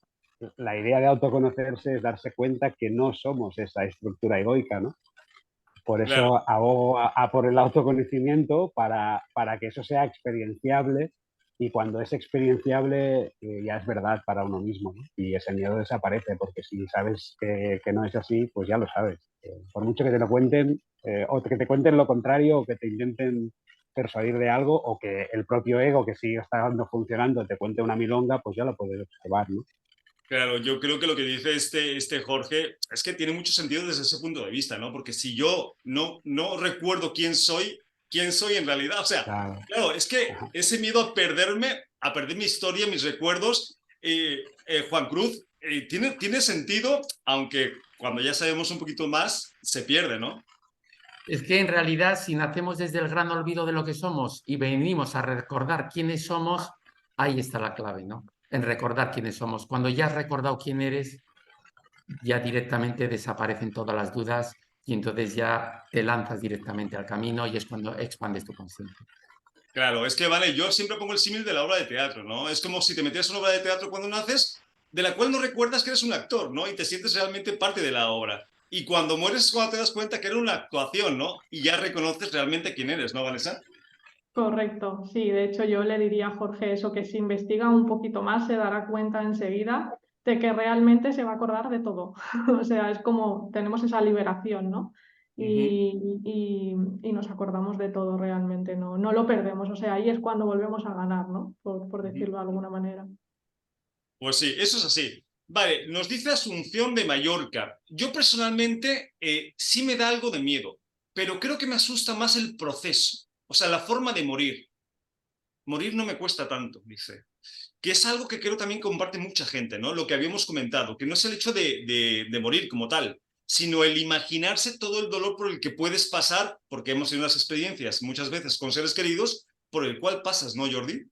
la idea de autoconocerse es darse cuenta que no somos esa estructura egoica, ¿no? Por Claro, eso abogo a por el autoconocimiento para que eso sea experienciable y cuando es experienciable ya es verdad para uno mismo, ¿no? Y ese miedo desaparece porque si sabes que no es así, pues ya lo sabes. Por mucho que te lo cuenten o que te cuenten lo contrario o que te intenten persuadir de algo o que el propio ego que sigue estando funcionando te cuente una milonga, pues ya lo puedes observar, ¿no? claro, yo creo que lo que dice este Jorge es que tiene mucho sentido desde ese punto de vista, ¿no? Porque si yo no recuerdo quién soy, quién soy en realidad. O sea, Claro. claro, es que ese miedo a perderme, a perder mi historia, mis recuerdos, Juan Cruz, tiene sentido, aunque cuando ya sabemos un poquito más, se pierde, ¿no? Es que en realidad, si nacemos desde el gran olvido de lo que somos y venimos a recordar quiénes somos, ahí está la clave, ¿no? En recordar quiénes somos. Cuando ya has recordado quién eres, ya directamente desaparecen todas las dudas y entonces ya te lanzas directamente al camino y es cuando expandes tu conciencia. Claro, es que, vale, yo siempre pongo el símil de la obra de teatro, ¿no? Es como si te metieras en una obra de teatro cuando naces, de la cual no recuerdas que eres un actor, ¿no? Y te sientes realmente parte de la obra. Y cuando mueres es cuando te das cuenta que era una actuación, ¿no? Y ya reconoces realmente quién eres, ¿no, Vanessa? Correcto, sí, de hecho yo le diría a Jorge eso, que si investiga un poquito más se dará cuenta enseguida de que realmente se va a acordar de todo. O sea, es como tenemos esa liberación, ¿no? Y nos acordamos de todo realmente, no lo perdemos. O sea, ahí es cuando volvemos a ganar, ¿no? Por decirlo de alguna manera. Pues sí, eso es así. Vale, nos dice Asunción de Mallorca. Yo personalmente sí me da algo de miedo, pero creo que me asusta más el proceso, o sea, la forma de morir. Morir no me cuesta tanto, dice. Que es algo que creo también comparte mucha gente, ¿no? Lo que habíamos comentado, que no es el hecho de morir como tal, sino el imaginarse todo el dolor por el que puedes pasar, porque hemos tenido unas experiencias muchas veces con seres queridos, por el cual pasas, ¿no, Jordi?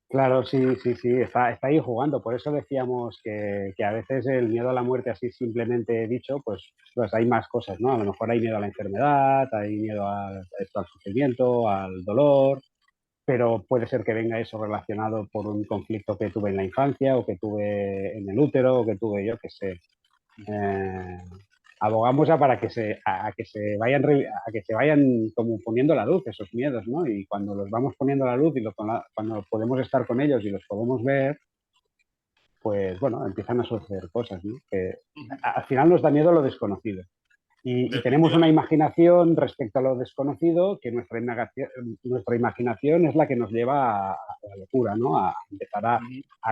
Claro, sí, está ahí jugando. Por eso decíamos que a veces el miedo a la muerte, así simplemente dicho, pues hay más cosas, ¿no? A lo mejor hay miedo a la enfermedad, hay miedo al sufrimiento, al dolor, pero puede ser que venga eso relacionado por un conflicto que tuve en la infancia o que tuve en el útero o que tuve yo, que sé. Eh, abogamos para que a que se vayan como poniendo a la luz esos miedos, ¿no? Y cuando los vamos poniendo a la luz y cuando podemos estar con ellos y los podemos ver, pues bueno, empiezan a suceder cosas, ¿no? Que al final nos da miedo lo desconocido. Y tenemos una imaginación respecto a lo desconocido que nuestra imaginación es la que nos lleva a la locura, ¿no? A empezar a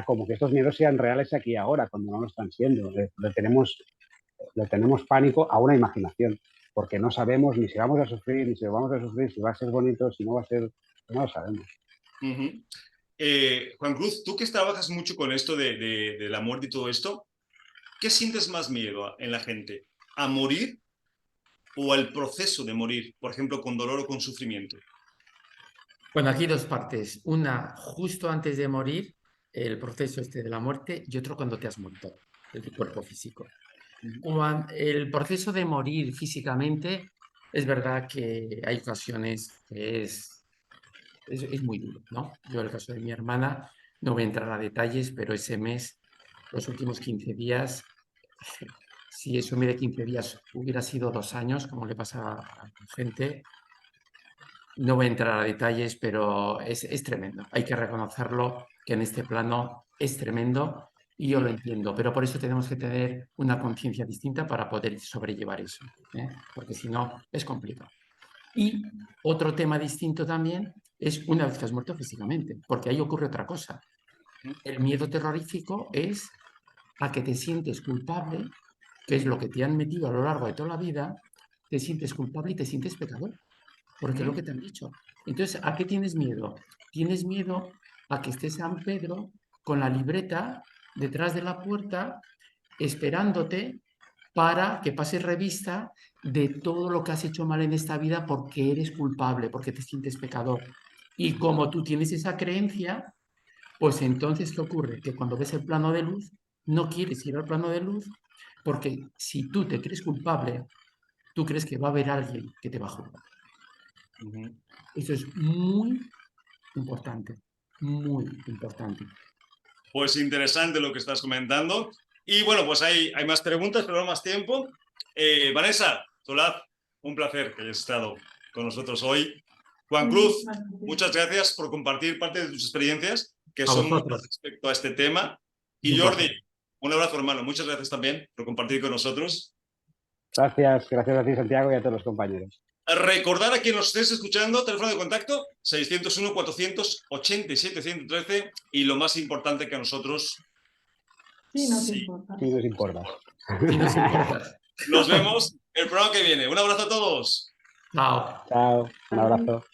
como que estos miedos sean reales aquí y ahora, cuando no lo están siendo. Le tenemos pánico a una imaginación, porque no sabemos ni si vamos a sufrir, ni si vamos a sufrir, si va a ser bonito, si no va a ser, no lo sabemos. Juan Cruz, tú que trabajas mucho con esto de la muerte y todo esto, ¿qué sientes más miedo en la gente? ¿A morir o al proceso de morir? Por ejemplo, con dolor o con sufrimiento. Bueno, aquí dos partes. Una, justo antes de morir, el proceso este de la muerte, y otro cuando te has muerto, el cuerpo físico. El proceso de morir físicamente, es verdad que hay ocasiones que es muy duro, ¿no? Yo, en el caso de mi hermana, no voy a entrar a detalles, pero ese mes, los últimos 15 días, si eso de 15 días hubiera sido 2 años, como le pasa a la gente, no voy a entrar a detalles, pero es tremendo. Hay que reconocerlo, que en este plano es tremendo y yo lo entiendo, pero por eso tenemos que tener una conciencia distinta para poder sobrellevar eso, ¿eh? Porque si no, es complicado. Y otro tema distinto también es una vez que has muerto físicamente, porque ahí ocurre otra cosa. El miedo terrorífico es a que te sientes culpable, que es lo que te han metido a lo largo de toda la vida, te sientes culpable y te sientes pecador, porque es lo que te han dicho. Entonces, ¿a qué tienes miedo? Tienes miedo a que esté San Pedro con la libreta detrás de la puerta esperándote para que pases revista de todo lo que has hecho mal en esta vida porque eres culpable, porque te sientes pecador. Y como tú tienes esa creencia, pues entonces, ¿qué ocurre? Que cuando ves el plano de luz, no quieres ir al plano de luz porque si tú te crees culpable, tú crees que va a haber alguien que te va a juzgar. Eso es muy importante, muy importante. Pues interesante lo que estás comentando. Y bueno, pues hay más preguntas, pero no más tiempo. Vanessa, Solaz, un placer que hayas estado con nosotros hoy. Juan Cruz, muchas gracias por compartir parte de tus experiencias, que son muchas respecto a este tema. Y Jordi, un abrazo, hermano. Muchas gracias también por compartir con nosotros. Gracias a ti, Santiago, y a todos los compañeros. Recordar a quien nos estés escuchando, teléfono de contacto 601-487-113 y lo más importante que a nosotros... Sí, nos importa. Sí, nos importa. Sí, nos importa. Nos vemos el programa que viene. Un abrazo a todos. Chao. Chao, un abrazo.